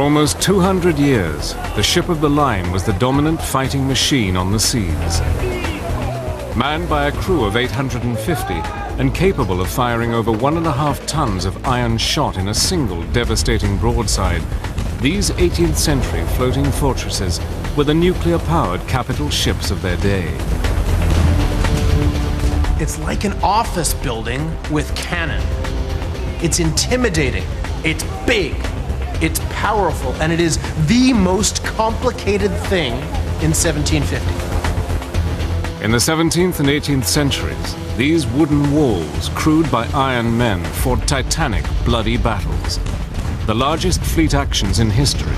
almost 200 years, the ship of the line was the dominant fighting machine on the seas. Manned by a crew of 850 and capable of firing over 1.5 tons of iron shot in a single devastating broadside, these 18th century floating fortresses were the nuclear-powered capital ships of their day. It's like an office building with cannon. It's intimidating, it's big, it's powerful, and it is the most complicated thing in 1750. In the 17th and 18th centuries, these wooden walls, crewed by iron men, fought titanic, bloody battles. The largest fleet actions in history.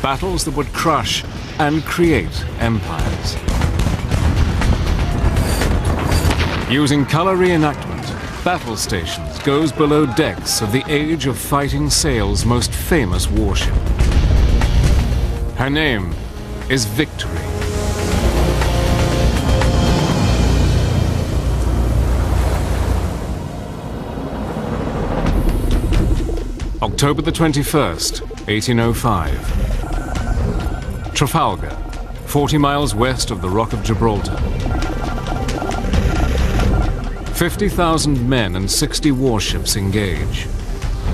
Battles that would crush and create empires. Using color reenactment, Battle Stations goes below decks of the age of fighting sail's most famous warship. Her name is Victory. October the 21st, 1805. Trafalgar, 40 miles west of the Rock of Gibraltar. 50,000 men and 60 warships engage.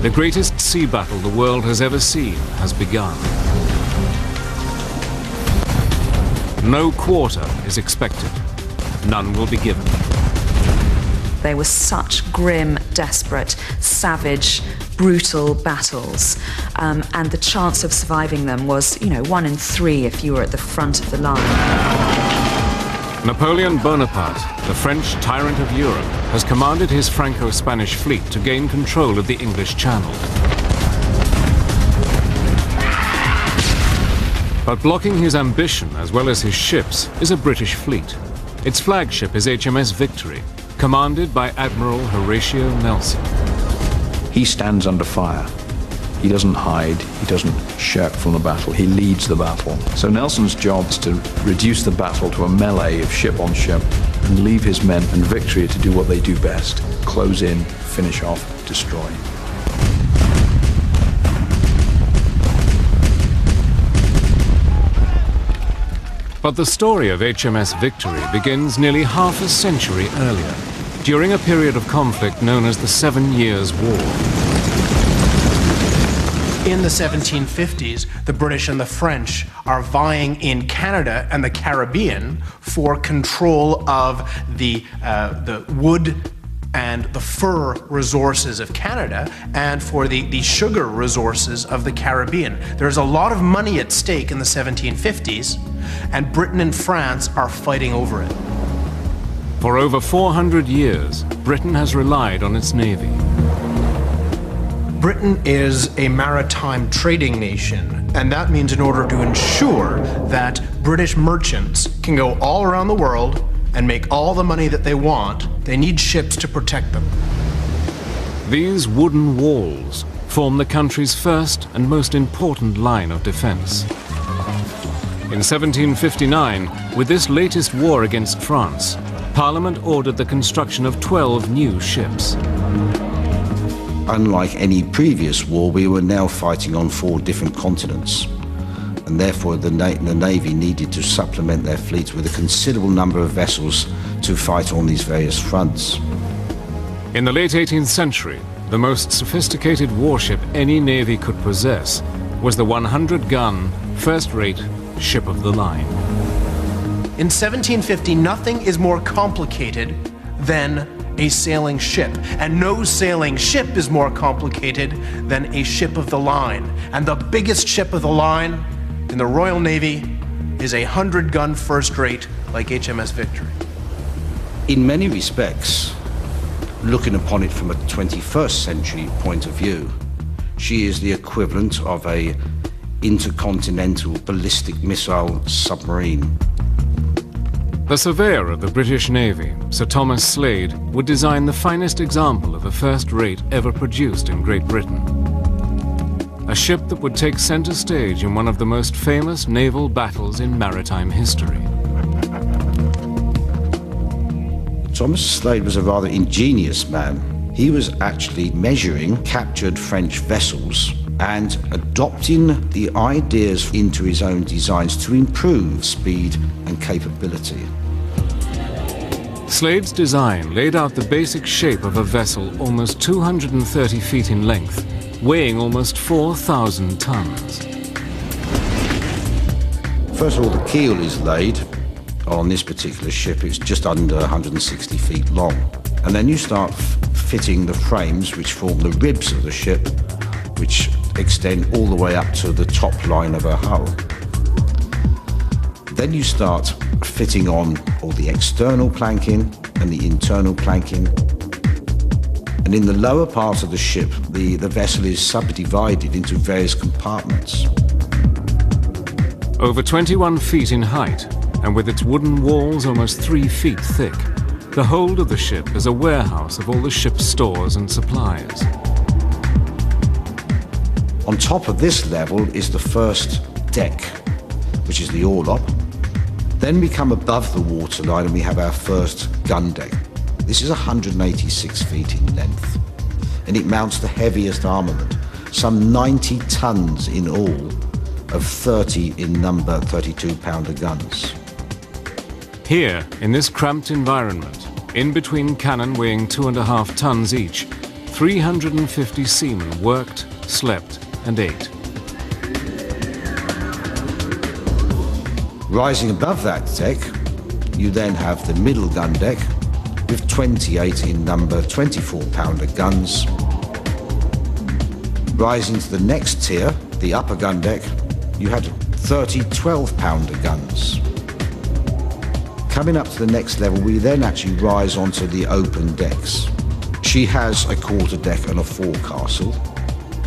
The greatest sea battle the world has ever seen has begun. No quarter is expected. None will be given. They were such grim, desperate, savage, brutal battles, and the chance of surviving them was, 1 in 3 if you were at the front of the line. Napoleon Bonaparte, the French tyrant of Europe, has commanded his Franco-Spanish fleet to gain control of the English Channel. But blocking his ambition as well as his ships is a British fleet. Its flagship is HMS Victory, commanded by Admiral Horatio Nelson. He stands under fire. He doesn't hide, he doesn't shirk from the battle, he leads the battle. So Nelson's job is to reduce the battle to a melee of ship on ship and leave his men and Victory to do what they do best: close in, finish off, destroy. But the story of HMS Victory begins nearly half a century earlier, during a period of conflict known as the 7 Years' War. In the 1750s, the British and the French are vying in Canada and the Caribbean for control of the wood and the fur resources of Canada and for the sugar resources of the Caribbean. There's a lot of money at stake in the 1750s, and Britain and France are fighting over it. For over 400 years, Britain has relied on its navy. Britain is a maritime trading nation, and that means in order to ensure that British merchants can go all around the world and make all the money that they want, they need ships to protect them. These wooden walls form the country's first and most important line of defense. In 1759, with this latest war against France, Parliament ordered the construction of 12 new ships. Unlike any previous war, we were now fighting on 4 different continents, and therefore the Navy needed to supplement their fleet with a considerable number of vessels to fight on these various fronts. In the late 18th century, the most sophisticated warship any navy could possess was the 100-gun, first-rate ship of the line. In 1750, nothing is more complicated than a sailing ship, and no sailing ship is more complicated than a ship of the line. And the biggest ship of the line in the Royal Navy is a 100-gun first-rate like HMS Victory. In many respects, looking upon it from a 21st century point of view, she is the equivalent of a intercontinental ballistic missile submarine. The surveyor of the British Navy, Sir Thomas Slade, would design the finest example of a first-rate ever produced in Great Britain. A ship that would take center stage in one of the most famous naval battles in maritime history. Thomas Slade was a rather ingenious man. He was actually measuring captured French vessels and adopting the ideas into his own designs to improve speed and capability. Slade's design laid out the basic shape of a vessel almost 230 feet in length, weighing almost 4,000 tons. First of all, the keel is laid. On this particular ship, it's just under 160 feet long. And then you start fitting the frames which form the ribs of the ship, which extend all the way up to the top line of her hull. Then you start fitting on all the external planking and the internal planking. And in the lower part of the ship, the vessel is subdivided into various compartments. Over 21 feet in height, and with its wooden walls almost 3 feet thick, the hold of the ship is a warehouse of all the ship's stores and supplies. On top of this level is the first deck, which is the orlop. Then we come above the waterline and we have our first gun deck. This is 186 feet in length, and it mounts the heaviest armament, some 90 tons in all, of 30 in number 32-pounder guns. Here, in this cramped environment, in between cannon weighing 2.5 tons each, 350 seamen worked, slept, and ate. Rising above that deck, you then have the middle gun deck with 28 in number 24-pounder guns. Rising to the next tier, the upper gun deck, you had 30 12-pounder guns. Coming up to the next level, we then actually rise onto the open decks. She has a quarter deck and a forecastle,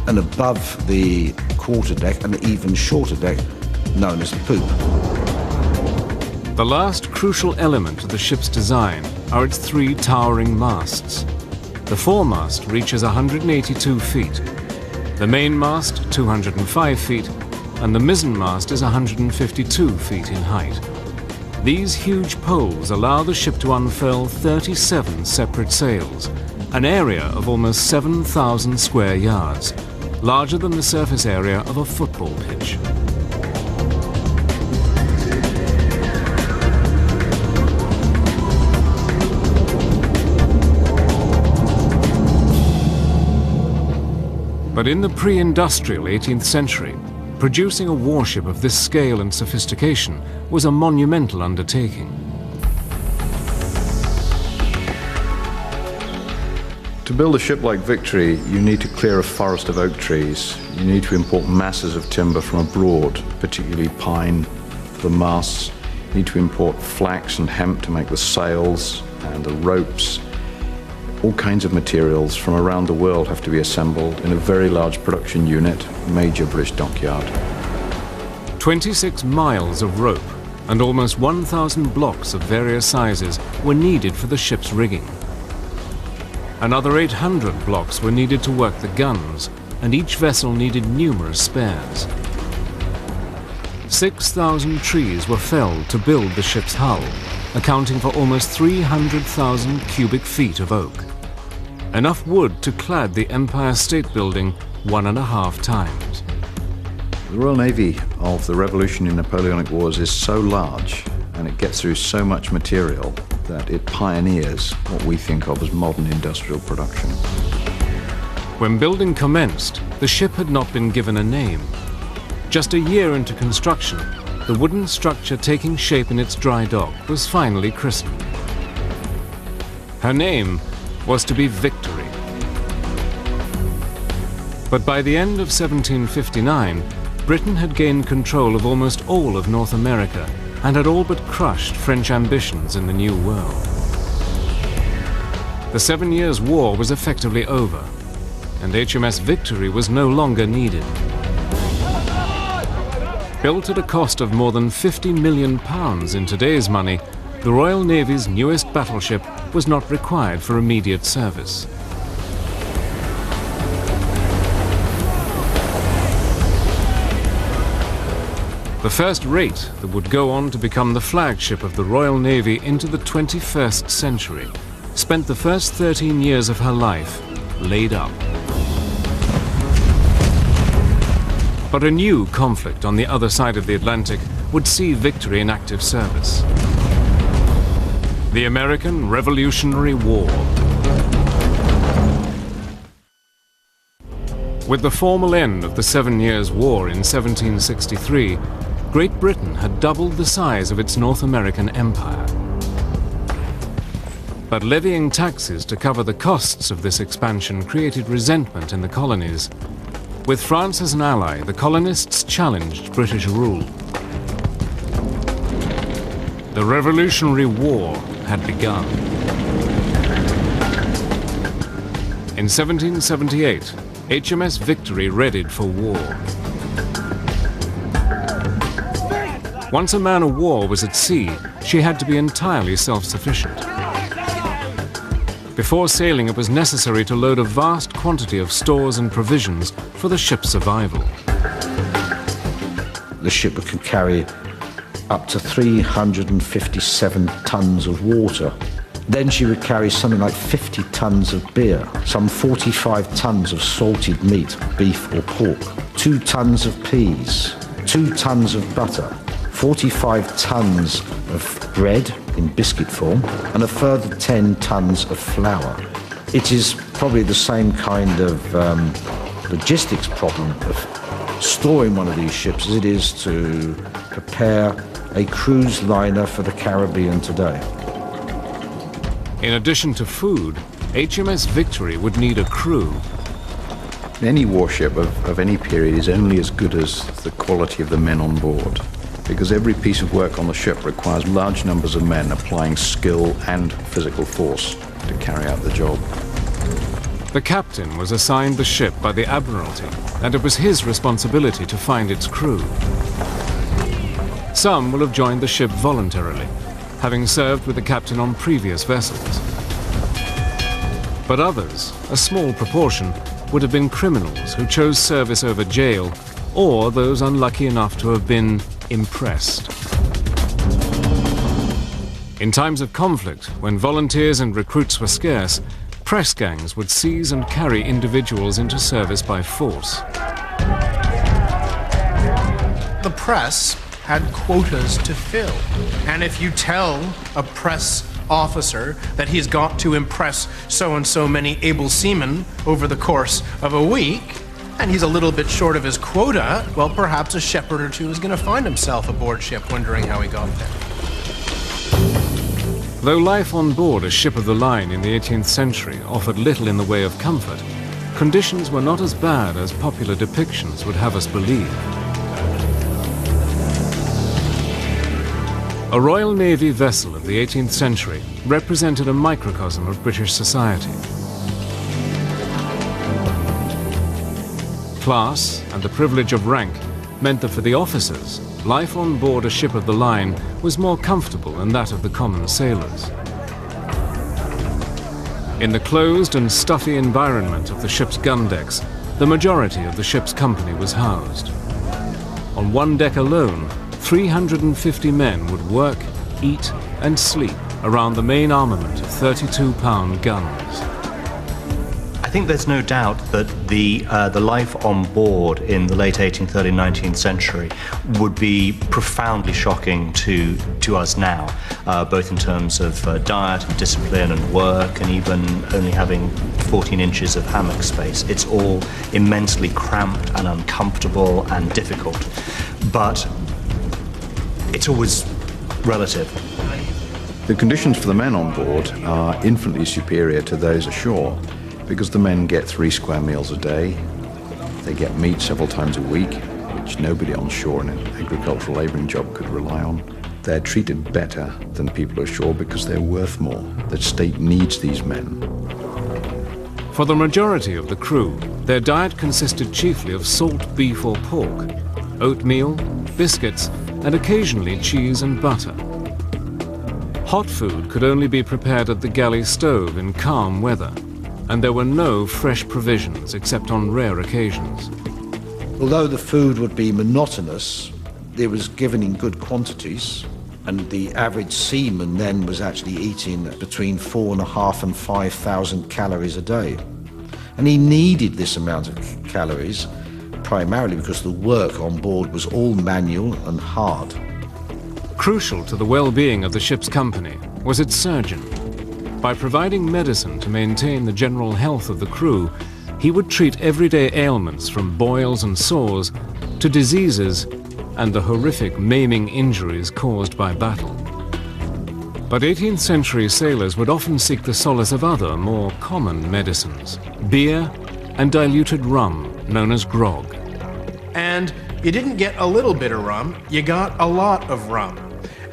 and above the quarter deck, an even shorter deck known as the poop. The last crucial element of the ship's design are its 3 towering masts. The foremast reaches 182 feet, the mainmast 205 feet, and the mizzenmast is 152 feet in height. These huge poles allow the ship to unfurl 37 separate sails, an area of almost 7,000 square yards, larger than the surface area of a football pitch. But in the pre-industrial 18th century, producing a warship of this scale and sophistication was a monumental undertaking. To build a ship like Victory, you need to clear a forest of oak trees. You need to import masses of timber from abroad, particularly pine for the masts. You need to import flax and hemp to make the sails and the ropes. All kinds of materials from around the world have to be assembled in a very large production unit, major British dockyard. 26 miles of rope and almost 1,000 blocks of various sizes were needed for the ship's rigging. Another 800 blocks were needed to work the guns, and each vessel needed numerous spares. 6,000 trees were felled to build the ship's hull, accounting for almost 300,000 cubic feet of oak. Enough wood to clad the Empire State Building 1.5 times. The Royal Navy of the Revolutionary and Napoleonic Wars is so large, and it gets through so much material, that it pioneers what we think of as modern industrial production. When building commenced, the ship had not been given a name. Just a year into construction, the wooden structure taking shape in its dry dock was finally christened. Her name was to be Victory. But by the end of 1759, Britain had gained control of almost all of North America and had all but crushed French ambitions in the New World. The 7 Years' War was effectively over, and HMS Victory was no longer needed. Built at a cost of more than £50 million in today's money, the Royal Navy's newest battleship was not required for immediate service. The first rate that would go on to become the flagship of the Royal Navy into the 21st century spent the first 13 years of her life laid up. But a new conflict on the other side of the Atlantic would see Victory in active service. The American Revolutionary War. With the formal end of the 7 Years' War in 1763, Great Britain had doubled the size of its North American empire. But levying taxes to cover the costs of this expansion created resentment in the colonies. With France as an ally, the colonists challenged British rule. The Revolutionary War had begun. In 1778, HMS Victory readied for war. Once a man of war was at sea, she had to be entirely self-sufficient. Before sailing, it was necessary to load a vast quantity of stores and provisions for the ship's survival. The ship could carry up to 357 tons of water. Then she would carry something like 50 tons of beer, some 45 tons of salted meat, beef or pork, 2 tons of peas, 2 tons of butter, 45 tons of bread in biscuit form, and a further 10 tons of flour. It is probably the same kind of logistics problem of storing one of these ships as it is to prepare a cruise liner for the Caribbean today. In addition to food, HMS Victory would need a crew. Any warship of any period is only as good as the quality of the men on board, because every piece of work on the ship requires large numbers of men applying skill and physical force to carry out the job. The captain was assigned the ship by the Admiralty, and it was his responsibility to find its crew. Some will have joined the ship voluntarily, having served with the captain on previous vessels. But others, a small proportion, would have been criminals who chose service over jail, or those unlucky enough to have been impressed. In times of conflict, when volunteers and recruits were scarce, press gangs would seize and carry individuals into service by force. The press had quotas to fill. And if you tell a press officer that he's got to impress so and so many able seamen over the course of a week, and he's a little bit short of his quota, well, perhaps a shepherd or two is going to find himself aboard ship wondering how he got there. Though life on board a ship of the line in the 18th century offered little in the way of comfort, conditions were not as bad as popular depictions would have us believe. A Royal Navy vessel of the 18th century represented a microcosm of British society. Class and the privilege of rank meant that for the officers, life on board a ship of the line was more comfortable than that of the common sailors. In the closed and stuffy environment of the ship's gun decks, the majority of the ship's company was housed. On one deck alone, 350 men would work, eat and sleep around the main armament of 32-pound guns. I think there's no doubt that the life on board in the late 18th, early 19th century would be profoundly shocking to us now, both in terms of diet and discipline and work, and even only having 14 inches of hammock space. It's all immensely cramped and uncomfortable and difficult. But it's always relative. The conditions for the men on board are infinitely superior to those ashore, because the men get 3 square meals a day, they get meat several times a week, which nobody on shore in an agricultural labouring job could rely on. They're treated better than people ashore because they're worth more. The state needs these men. For the majority of the crew, their diet consisted chiefly of salt beef or pork, oatmeal, biscuits, and occasionally cheese and butter. Hot food could only be prepared at the galley stove in calm weather, and there were no fresh provisions except on rare occasions. Although the food would be monotonous, it was given in good quantities, and the average seaman then was actually eating between 4,500 and 5,000 calories a day. And he needed this amount of calories primarily because the work on board was all manual and hard. Crucial to the well-being of the ship's company was its surgeon. By providing medicine to maintain the general health of the crew, he would treat everyday ailments from boils and sores to diseases and the horrific maiming injuries caused by battle. But 18th century sailors would often seek the solace of other, more common medicines: beer and diluted rum, known as grog. And you didn't get a little bit of rum, you got a lot of rum.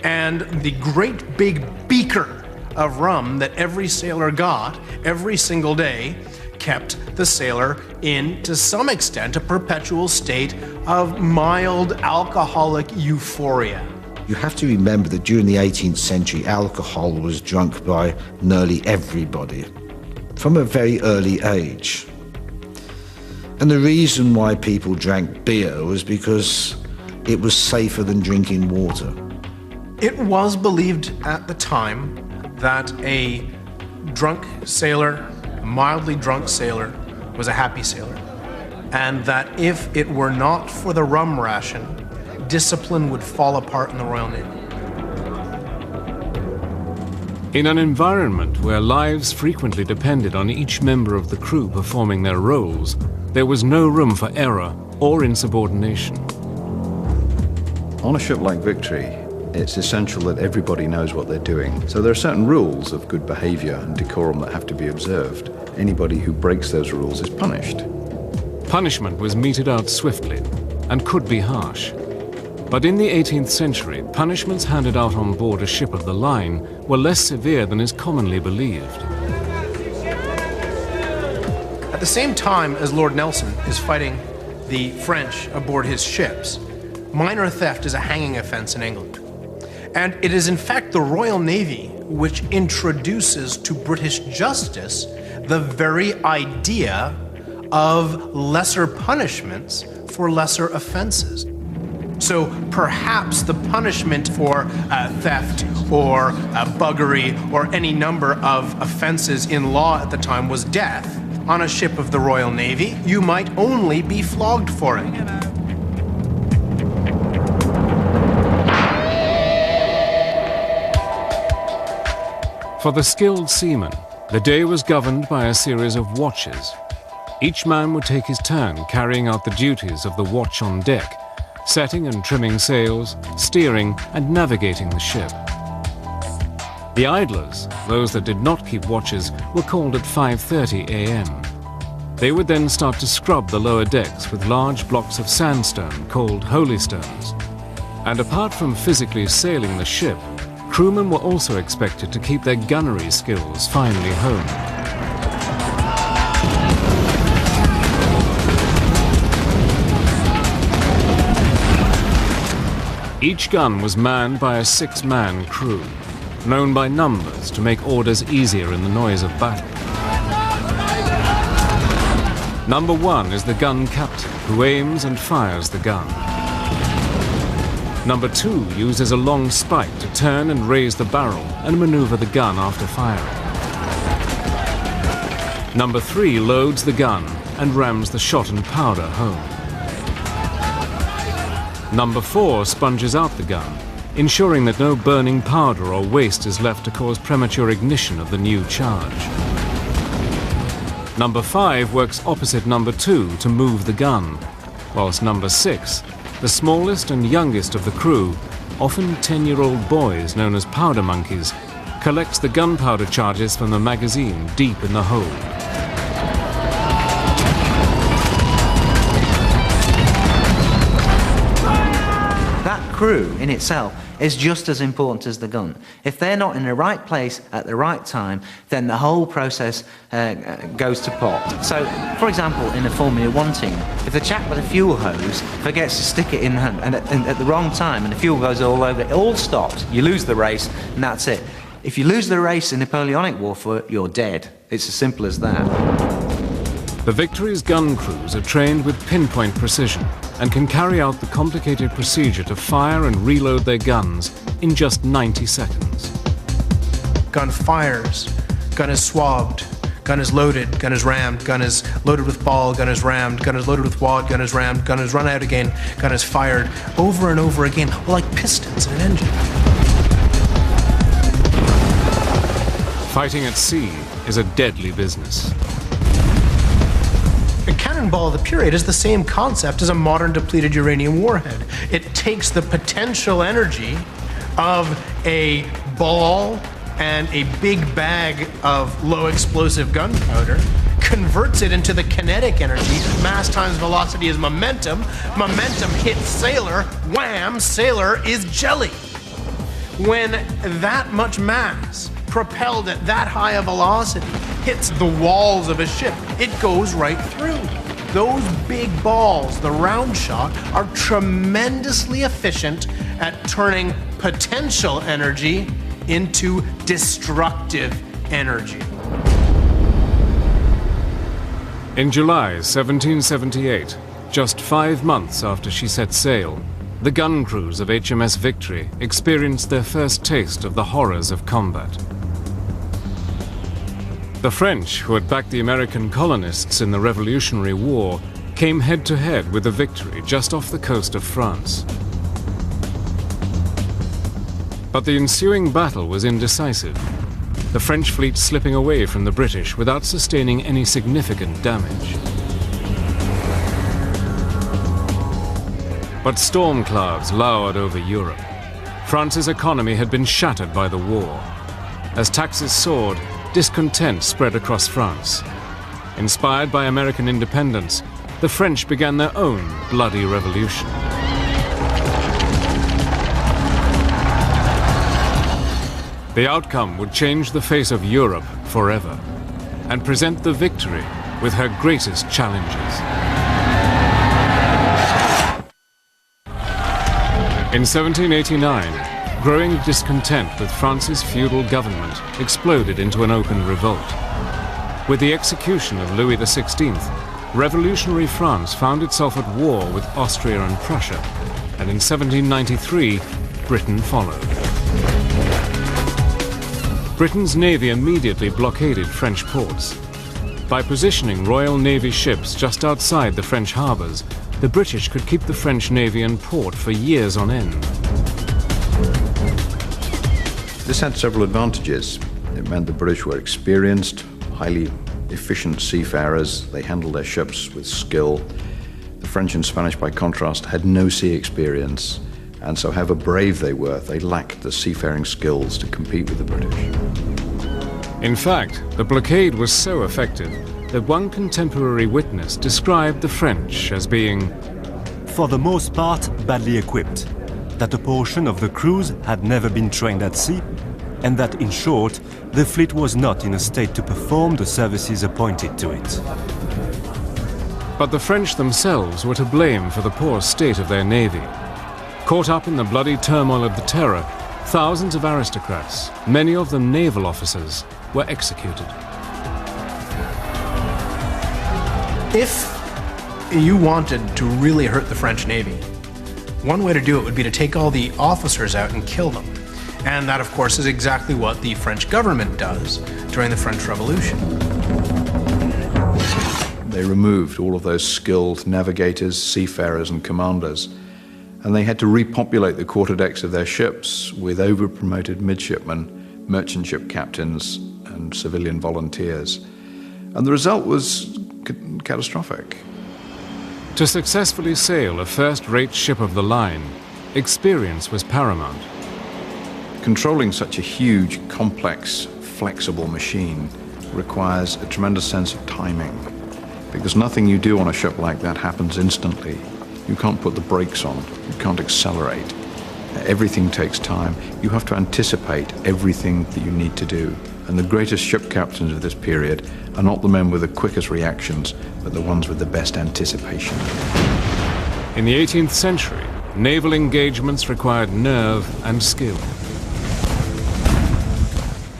And the great big beaker of rum that every sailor got every single day kept the sailor in, to some extent, a perpetual state of mild alcoholic euphoria. You have to remember that during the 18th century, alcohol was drunk by nearly everybody from a very early age. And the reason why people drank beer was because it was safer than drinking water. It was believed at the time that a drunk sailor, a mildly drunk sailor, was a happy sailor, and that if it were not for the rum ration, discipline would fall apart in the Royal Navy. In an environment where lives frequently depended on each member of the crew performing their roles, there was no room for error or insubordination. On a ship like Victory, it's essential that everybody knows what they're doing. So there are certain rules of good behavior and decorum that have to be observed. Anybody who breaks those rules is punished. Punishment was meted out swiftly and could be harsh. But in the 18th century, punishments handed out on board a ship of the line were less severe than is commonly believed. At the same time as Lord Nelson is fighting the French aboard his ships, minor theft is a hanging offense in England. And it is in fact the Royal Navy which introduces to British justice the very idea of lesser punishments for lesser offenses. So perhaps the punishment for theft or buggery or any number of offenses in law at the time was death. On a ship of the Royal Navy, you might only be flogged for it. For the skilled seaman, the day was governed by a series of watches. Each man would take his turn carrying out the duties of the watch on deck, setting and trimming sails, steering and navigating the ship. The idlers, those that did not keep watches, were called at 5:30 a.m. They would then start to scrub the lower decks with large blocks of sandstone called holystones. And apart from physically sailing the ship, crewmen were also expected to keep their gunnery skills finely honed. Each gun was manned by a 6-man crew, known by numbers to make orders easier in the noise of battle. Number 1 is the gun captain, who aims and fires the gun. Number 2 uses a long spike to turn and raise the barrel and maneuver the gun after firing. Number 3 loads the gun and rams the shot and powder home. Number 4 sponges out the gun, ensuring that no burning powder or waste is left to cause premature ignition of the new charge. Number 5 works opposite number 2 to move the gun, whilst number 6, the smallest and youngest of the crew, often 10-year-old boys known as powder monkeys, collects the gunpowder charges from the magazine deep in the hold. Crew in itself is just as important as the gun. If they're not in the right place at the right time, then the whole process goes to pot. So, for example, in a Formula 1 team, if the chap with a fuel hose forgets to stick it in and at the wrong time and the fuel goes all over, it all stops. You lose the race and that's it. If you lose the race in Napoleonic warfare, you're dead. It's as simple as that. The Victory's gun crews are trained with pinpoint precision and can carry out the complicated procedure to fire and reload their guns in just 90 seconds. Gun fires, gun is swabbed, gun is loaded, gun is rammed, gun is loaded with ball, gun is rammed, gun is loaded with wad, gun is rammed, gun is run out again, gun is fired, over and over again, like pistons in an engine. Fighting at sea is a deadly business. A cannonball of the period is the same concept as a modern depleted uranium warhead. It takes the potential energy of a ball and a big bag of low explosive gunpowder, converts it into the kinetic energy. Mass times velocity is momentum. Momentum hits sailor. Wham! Sailor is jelly. When that much mass, propelled at that high a velocity, hits the walls of a ship, it goes right through. Those big balls, the round shot, are tremendously efficient at turning potential energy into destructive energy. In July 1778, just 5 months after she set sail, the gun crews of HMS Victory experienced their first taste of the horrors of combat. The French, who had backed the American colonists in the Revolutionary War, came head-to-head with the Victory just off the coast of France. But the ensuing battle was indecisive, the French fleet slipping away from the British without sustaining any significant damage. But storm clouds lowered over Europe. France's economy had been shattered by the war. As taxes soared, discontent spread across France. Inspired by American independence, the French began their own bloody revolution. The outcome would change the face of Europe forever and present the Victory with her greatest challenges. In 1789, growing discontent with France's feudal government exploded into an open revolt. With the execution of Louis XVI, revolutionary France found itself at war with Austria and Prussia, and in 1793, Britain followed. Britain's navy immediately blockaded French ports. By positioning Royal Navy ships just outside the French harbours, the British could keep the French navy in port for years on end. This had several advantages. It meant the British were experienced, highly efficient seafarers. They handled their ships with skill. The French and Spanish, by contrast, had no sea experience. And so however brave they were, they lacked the seafaring skills to compete with the British. In fact, the blockade was so effective that one contemporary witness described the French as being, for the most part, badly equipped, that a portion of the crews had never been trained at sea, and that, in short, the fleet was not in a state to perform the services appointed to it. But the French themselves were to blame for the poor state of their navy. Caught up in the bloody turmoil of the Terror, thousands of aristocrats, many of them naval officers, were executed. If you wanted to really hurt the French Navy, one way to do it would be to take all the officers out and kill them. And that, of course, is exactly what the French government does during the French Revolution. They removed all of those skilled navigators, seafarers, and commanders, and they had to repopulate the quarterdecks of their ships with over-promoted midshipmen, merchant ship captains, and civilian volunteers. And the result was catastrophic. To successfully sail a first-rate ship of the line, experience was paramount. Controlling such a huge, complex, flexible machine requires a tremendous sense of timing, because nothing you do on a ship like that happens instantly. You can't put the brakes on, you can't accelerate. Everything takes time. You have to anticipate everything that you need to do. And the greatest ship captains of this period are not the men with the quickest reactions, but the ones with the best anticipation. In the 18th century, naval engagements required nerve and skill.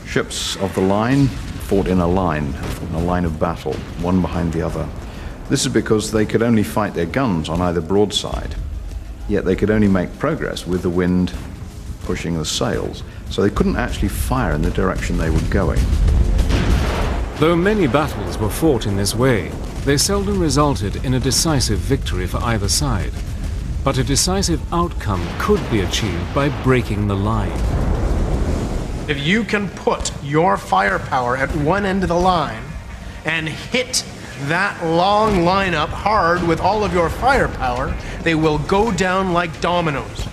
Ships of the line fought in a line of battle, one behind the other. This is because they could only fight their guns on either broadside, yet they could only make progress with the wind pushing the sails, so they couldn't actually fire in the direction they were going. Though many battles were fought in this way, they seldom resulted in a decisive victory for either side. But a decisive outcome could be achieved by breaking the line. If you can put your firepower at one end of the line and hit that long lineup hard with all of your firepower, they will go down like dominoes.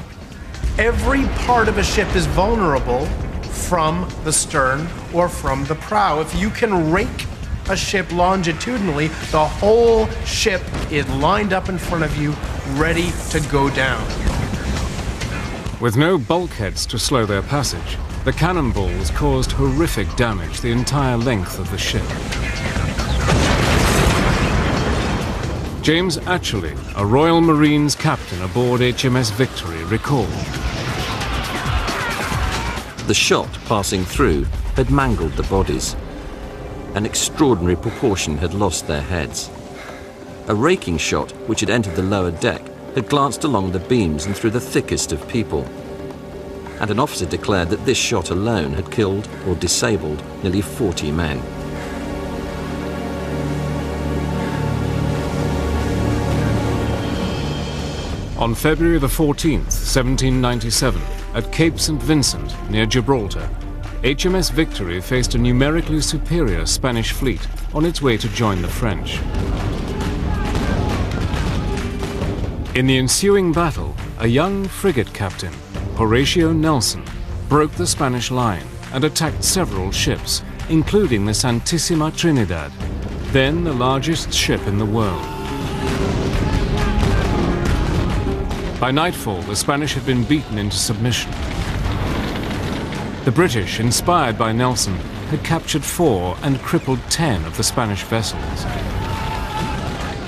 Every part of a ship is vulnerable from the stern or from the prow. If you can rake a ship longitudinally, the whole ship is lined up in front of you, ready to go down. With no bulkheads to slow their passage, the cannonballs caused horrific damage the entire length of the ship. James Atcherley, a Royal Marines captain aboard HMS Victory, recalled. The shot passing through had mangled the bodies. An extraordinary proportion had lost their heads. A raking shot, which had entered the lower deck, had glanced along the beams and through the thickest of people. And an officer declared that this shot alone had killed or disabled nearly 40 men. On February the 14th, 1797, at Cape St. Vincent, near Gibraltar, HMS Victory faced a numerically superior Spanish fleet on its way to join the French. In the ensuing battle, a young frigate captain, Horatio Nelson, broke the Spanish line and attacked several ships, including the Santissima Trinidad, then the largest ship in the world. By nightfall, the Spanish had been beaten into submission. The British, inspired by Nelson, had captured 4 and crippled 10 of the Spanish vessels.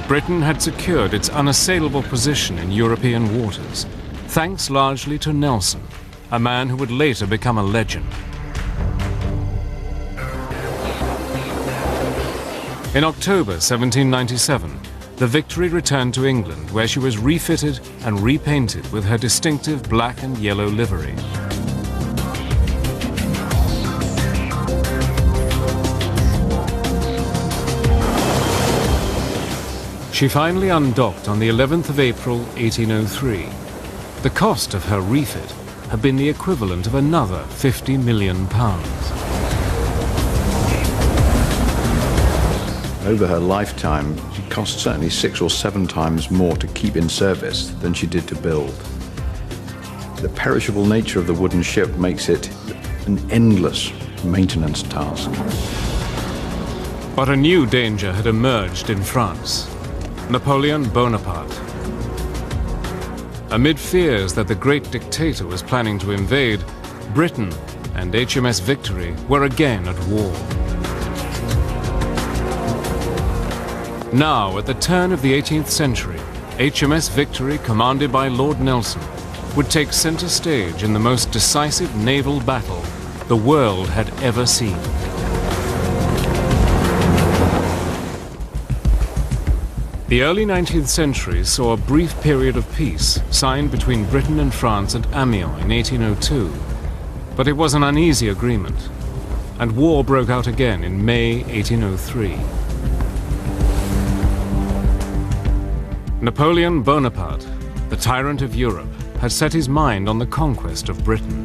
Britain had secured its unassailable position in European waters, thanks largely to Nelson, a man who would later become a legend. In October 1797, the Victory returned to England, where she was refitted and repainted with her distinctive black and yellow livery. She finally undocked on the 11th of April, 1803. The cost of her refit had been the equivalent of another £50 million. Over her lifetime, she cost certainly 6 or 7 times more to keep in service than she did to build. The perishable nature of the wooden ship makes it an endless maintenance task. But a new danger had emerged in France: Napoleon Bonaparte. Amid fears that the great dictator was planning to invade, Britain and HMS Victory were again at war. Now, at the turn of the 18th century, HMS Victory, commanded by Lord Nelson, would take center stage in the most decisive naval battle the world had ever seen. The early 19th century saw a brief period of peace signed between Britain and France at Amiens in 1802, but it was an uneasy agreement, and war broke out again in May 1803. Napoleon Bonaparte, the tyrant of Europe, had set his mind on the conquest of Britain.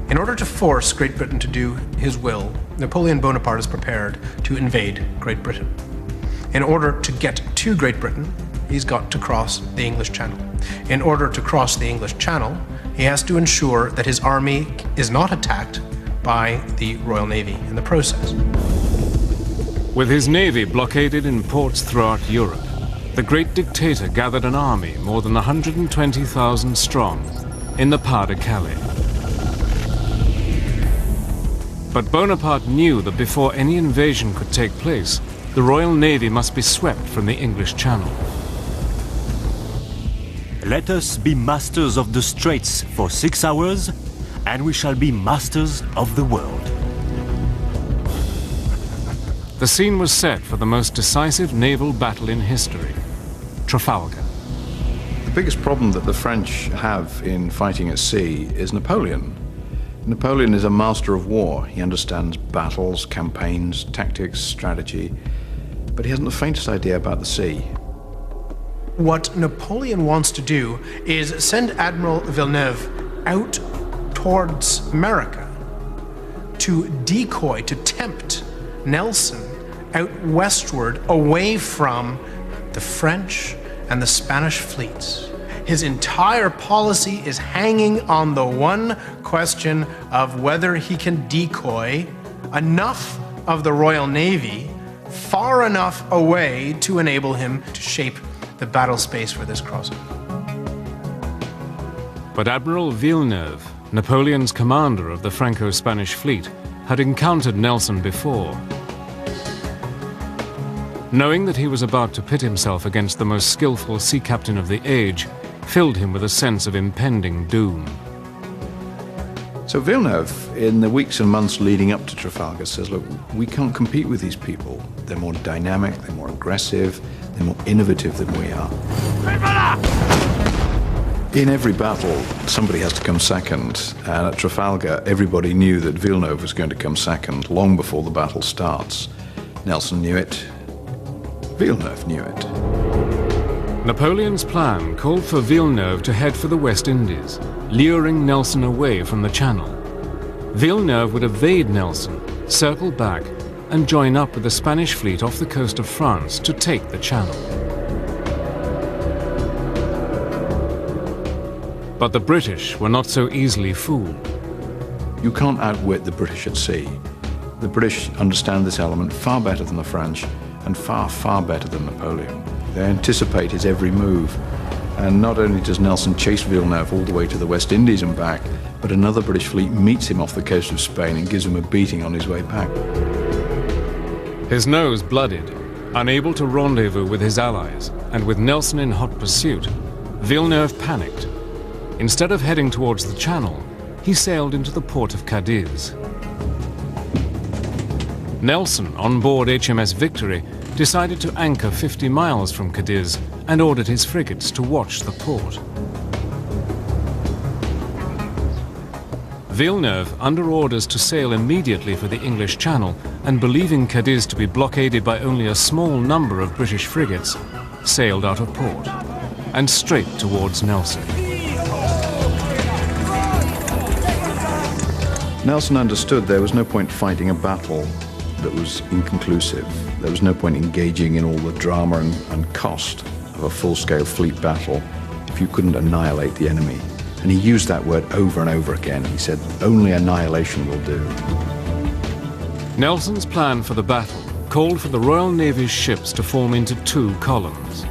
In order to force Great Britain to do his will, Napoleon Bonaparte is prepared to invade Great Britain. In order to get to Great Britain, he's got to cross the English Channel. In order to cross the English Channel, he has to ensure that his army is not attacked by the Royal Navy in the process. With his navy blockaded in ports throughout Europe, the great dictator gathered an army more than 120,000 strong in the Pas de Calais. But Bonaparte knew that before any invasion could take place, the Royal Navy must be swept from the English Channel. Let us be masters of the Straits for 6 hours, and we shall be masters of the world. The scene was set for the most decisive naval battle in history, Trafalgar. The biggest problem that the French have in fighting at sea is Napoleon. Napoleon is a master of war. He understands battles, campaigns, tactics, strategy, but he hasn't the faintest idea about the sea. What Napoleon wants to do is send Admiral Villeneuve out towards America to decoy, to tempt Nelson out westward away from the French and the Spanish fleets. His entire policy is hanging on the one question of whether he can decoy enough of the Royal Navy far enough away to enable him to shape the battle space for this crossing. But Admiral Villeneuve, Napoleon's commander of the Franco-Spanish fleet, had encountered Nelson before. Knowing that he was about to pit himself against the most skillful sea captain of the age filled him with a sense of impending doom. So Villeneuve, in the weeks and months leading up to Trafalgar, says, look, we can't compete with these people. They're more dynamic, they're more aggressive, they're more innovative than we are. In every battle, somebody has to come second, and at Trafalgar, everybody knew that Villeneuve was going to come second long before the battle starts. Nelson knew it. Villeneuve knew it. Napoleon's plan called for Villeneuve to head for the West Indies, luring Nelson away from the Channel. Villeneuve would evade Nelson, circle back, and join up with the Spanish fleet off the coast of France to take the Channel. But the British were not so easily fooled. You can't outwit the British at sea. The British understand this element far better than the French, and far, far better than Napoleon. They anticipate his every move. And not only does Nelson chase Villeneuve all the way to the West Indies and back, but another British fleet meets him off the coast of Spain and gives him a beating on his way back. His nose blooded, unable to rendezvous with his allies, and with Nelson in hot pursuit, Villeneuve panicked. Instead of heading towards the Channel, he sailed into the port of Cadiz. Nelson, on board HMS Victory, decided to anchor 50 miles from Cadiz and ordered his frigates to watch the port. Villeneuve, under orders to sail immediately for the English Channel and believing Cadiz to be blockaded by only a small number of British frigates, sailed out of port and straight towards Nelson. Nelson understood there was no point fighting a battle that was inconclusive. There was no point engaging in all the drama and cost of a full-scale fleet battle if you couldn't annihilate the enemy. And he used that word over and over again. He said, only annihilation will do. Nelson's plan for the battle called for the Royal Navy's ships to form into two columns.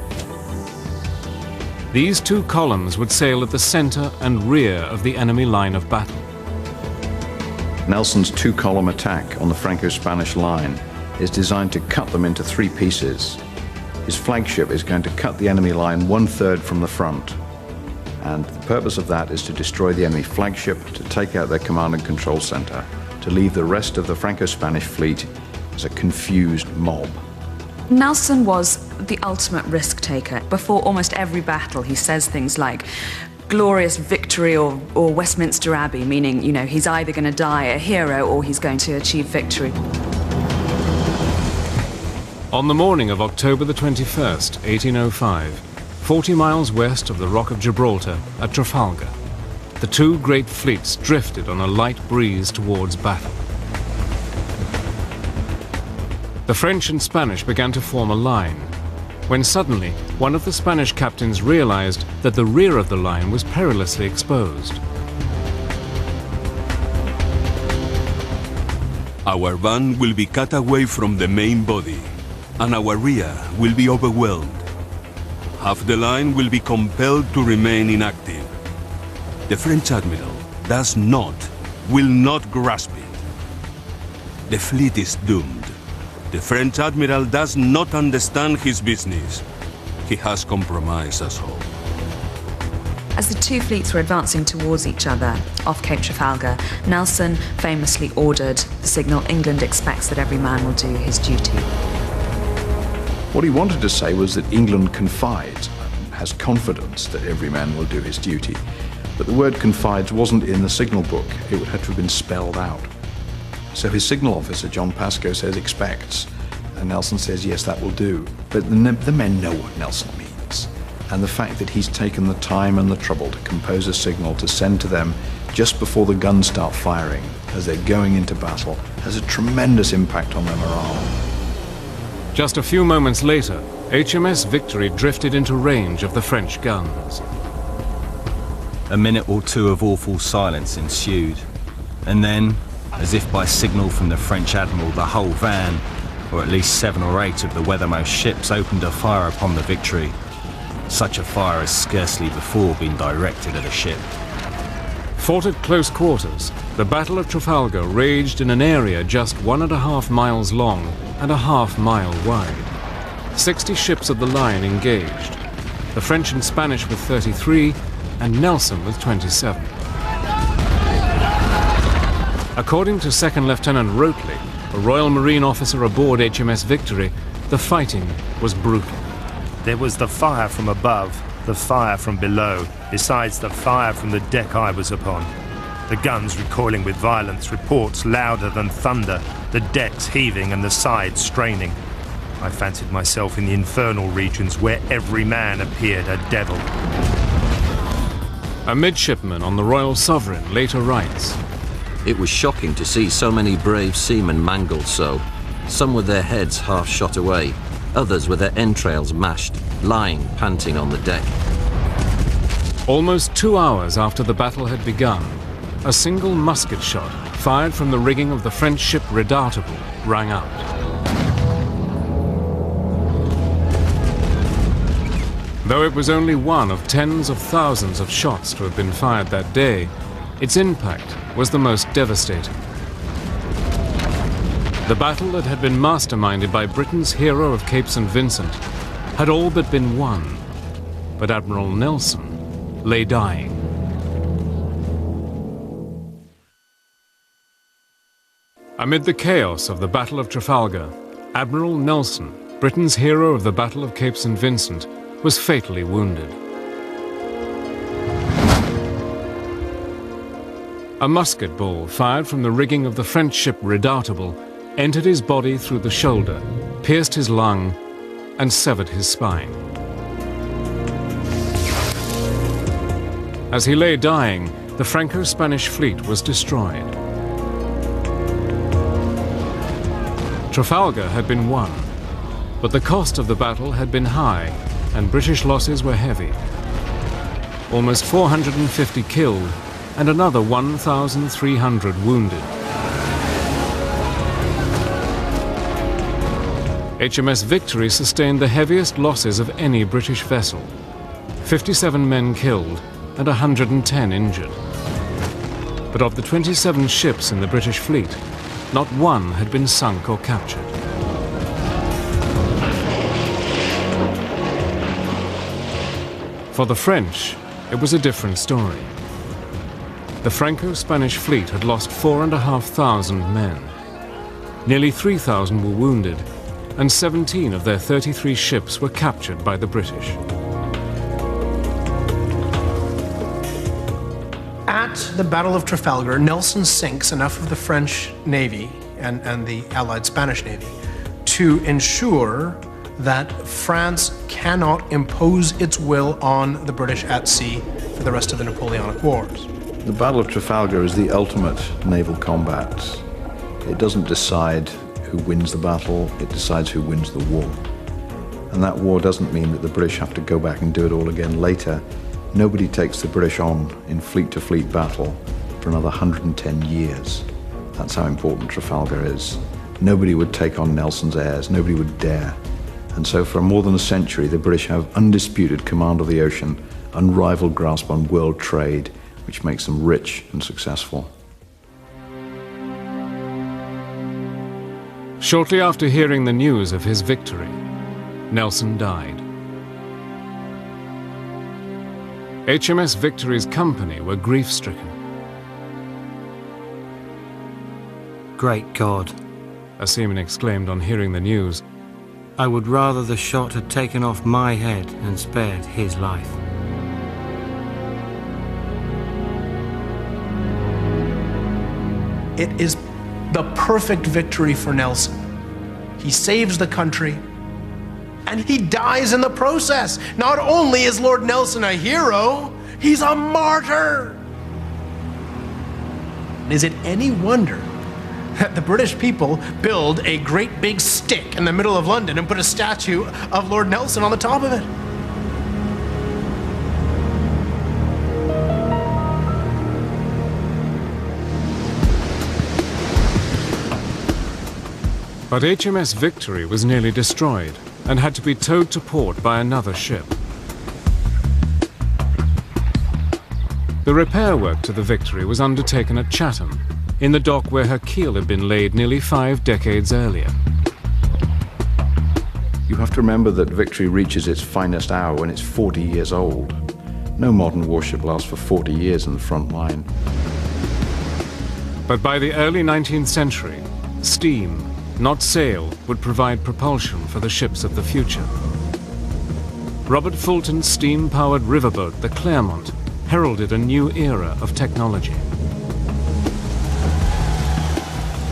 These two columns would sail at the center and rear of the enemy line of battle. Nelson's two-column attack on the Franco-Spanish line is designed to cut them into three pieces. His flagship is going to cut the enemy line 1/3 from the front. And the purpose of that is to destroy the enemy flagship, to take out their command and control center, to leave the rest of the Franco-Spanish fleet as a confused mob. Nelson was the ultimate risk taker. Before almost every battle, he says things like, glorious victory or Westminster Abbey, meaning, you know, he's either going to die a hero or he's going to achieve victory. On the morning of October the 21st, 1805, 40 miles west of the Rock of Gibraltar at Trafalgar, the two great fleets drifted on a light breeze towards battle. The French and Spanish began to form a line, when suddenly one of the Spanish captains realized that the rear of the line was perilously exposed. Our van will be cut away from the main body, and our rear will be overwhelmed. Half the line will be compelled to remain inactive. The French admiral will not grasp it. The fleet is doomed. The French admiral does not understand his business. He has compromised us all. As the two fleets were advancing towards each other off Cape Trafalgar, Nelson famously ordered the signal, "England expects that every man will do his duty." What he wanted to say was that England confides, has confidence that every man will do his duty. But the word confides wasn't in the signal book. It would have to have been spelled out. So his signal officer, John Pascoe, says expects, and Nelson says, yes, that will do. But the men know what Nelson means. And the fact that he's taken the time and the trouble to compose a signal to send to them just before the guns start firing, as they're going into battle, has a tremendous impact on their morale. Just a few moments later, HMS Victory drifted into range of the French guns. A minute or two of awful silence ensued, and then, as if by signal from the French admiral, the whole van, or at least 7 or 8 of the weathermost ships, opened a fire upon the Victory. Such a fire has scarcely before been directed at a ship. Fought at close quarters, the Battle of Trafalgar raged in an area just 1.5 miles long and a half-mile wide. 60 ships of the line engaged, the French and Spanish with 33, and Nelson with 27. According to Second Lieutenant Roteley, a Royal Marine officer aboard HMS Victory, the fighting was brutal. There was the fire from above, the fire from below, besides the fire from the deck I was upon. The guns recoiling with violence, reports louder than thunder, the decks heaving and the sides straining. I fancied myself in the infernal regions where every man appeared a devil. A midshipman on the Royal Sovereign later writes, "It was shocking to see so many brave seamen mangled so. Some with their heads half shot away, others with their entrails mashed, lying panting on the deck." Almost 2 hours after the battle had begun, a single musket shot fired from the rigging of the French ship Redoutable rang out. Though it was only one of tens of thousands of shots to have been fired that day, its impact was the most devastating. The battle that had been masterminded by Britain's hero of Cape St. Vincent had all but been won, but Admiral Nelson lay dying. Amid the chaos of the Battle of Trafalgar, Admiral Nelson, Britain's hero of the Battle of Cape St. Vincent, was fatally wounded. A musket ball fired from the rigging of the French ship Redoutable entered his body through the shoulder, pierced his lung, and severed his spine. As he lay dying, the Franco-Spanish fleet was destroyed. Trafalgar had been won, but the cost of the battle had been high, and British losses were heavy. Almost 450 killed, and another 1,300 wounded. HMS Victory sustained the heaviest losses of any British vessel. 57 men killed and 110 injured. But of the 27 ships in the British fleet, not one had been sunk or captured. For the French, it was a different story. The Franco-Spanish fleet had lost 4,500 men. Nearly 3,000 were wounded, and 17 of their 33 ships were captured by the British. At the Battle of Trafalgar, Nelson sinks enough of the French Navy and the Allied Spanish Navy to ensure that France cannot impose its will on the British at sea for the rest of the Napoleonic Wars. The Battle of Trafalgar is the ultimate naval combat. It doesn't decide who wins the battle, it decides who wins the war. And that war doesn't mean that the British have to go back and do it all again later. Nobody takes the British on in fleet-to-fleet battle for another 110 years. That's how important Trafalgar is. Nobody would take on Nelson's heirs, nobody would dare. And so for more than a century, the British have undisputed command of the ocean, unrivaled grasp on world trade, which makes them rich and successful. Shortly after hearing the news of his victory, Nelson died. HMS Victory's company were grief-stricken. Great God, a seaman exclaimed on hearing the news. I would rather the shot had taken off my head and spared his life. It is the perfect victory for Nelson. He saves the country, and he dies in the process. Not only is Lord Nelson a hero, he's a martyr. Is it any wonder that the British people build a great big stick in the middle of London and put a statue of Lord Nelson on the top of it? But HMS Victory was nearly destroyed and had to be towed to port by another ship. The repair work to the Victory was undertaken at Chatham, in the dock where her keel had been laid nearly 5 decades earlier. You have to remember that Victory reaches its finest hour when it's 40 years old. No modern warship lasts for 40 years in the front line. But by the early 19th century, steam, not sail, would provide propulsion for the ships of the future. Robert Fulton's steam-powered riverboat, the Clermont, heralded a new era of technology.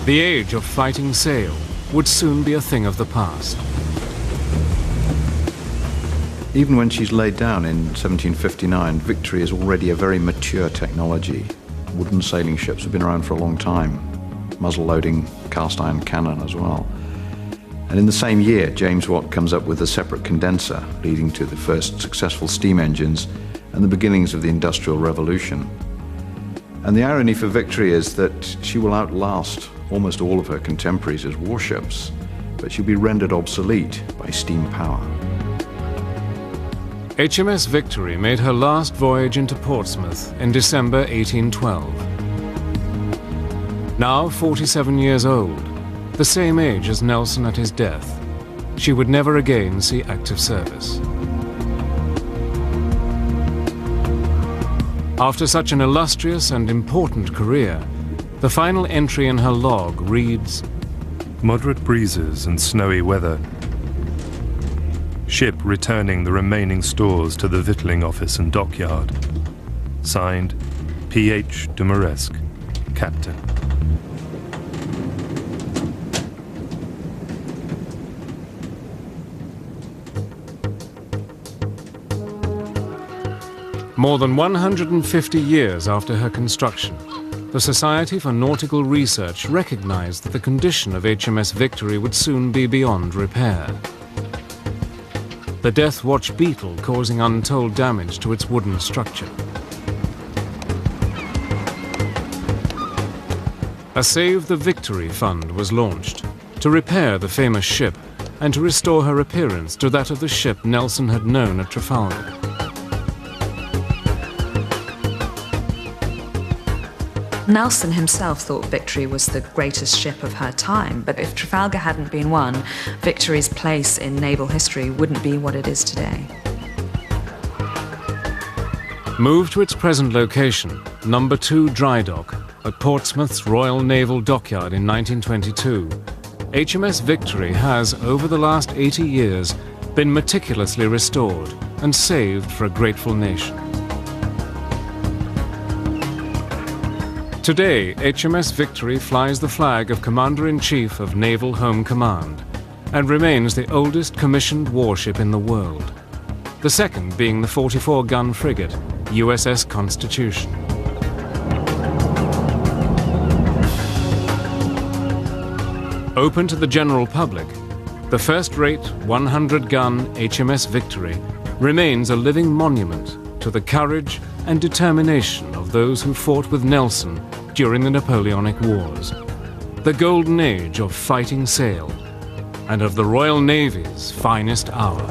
The age of fighting sail would soon be a thing of the past. Even when she's laid down in 1759, Victory is already a very mature technology. Wooden sailing ships have been around for a long time. Muzzle-loading cast iron cannon as well. And in the same year, James Watt comes up with a separate condenser, leading to the first successful steam engines and the beginnings of the Industrial Revolution. And the irony for Victory is that she will outlast almost all of her contemporaries as warships, but she'll be rendered obsolete by steam power. HMS Victory made her last voyage into Portsmouth in December 1812. Now 47 years old, the same age as Nelson at his death, she would never again see active service. After such an illustrious and important career, the final entry in her log reads, "Moderate breezes and snowy weather. Ship returning the remaining stores to the victualling office and dockyard. Signed, P.H. de Moresque, Captain." More than 150 years after her construction, the Society for Nautical Research recognized that the condition of HMS Victory would soon be beyond repair. The Death Watch beetle causing untold damage to its wooden structure. A Save the Victory Fund was launched to repair the famous ship and to restore her appearance to that of the ship Nelson had known at Trafalgar. Nelson himself thought Victory was the greatest ship of her time, but if Trafalgar hadn't been won, Victory's place in naval history wouldn't be what it is today. Moved to its present location, No. 2 Dry Dock, at Portsmouth's Royal Naval Dockyard in 1922, HMS Victory has, over the last 80 years, been meticulously restored and saved for a grateful nation. Today, HMS Victory flies the flag of Commander-in-Chief of Naval Home Command and remains the oldest commissioned warship in the world, the second being the 44-gun frigate USS Constitution. Open to the general public, the first-rate 100-gun HMS Victory remains a living monument to the courage and determination of those who fought with Nelson during the Napoleonic Wars, the golden age of fighting sail, and of the Royal Navy's finest hour.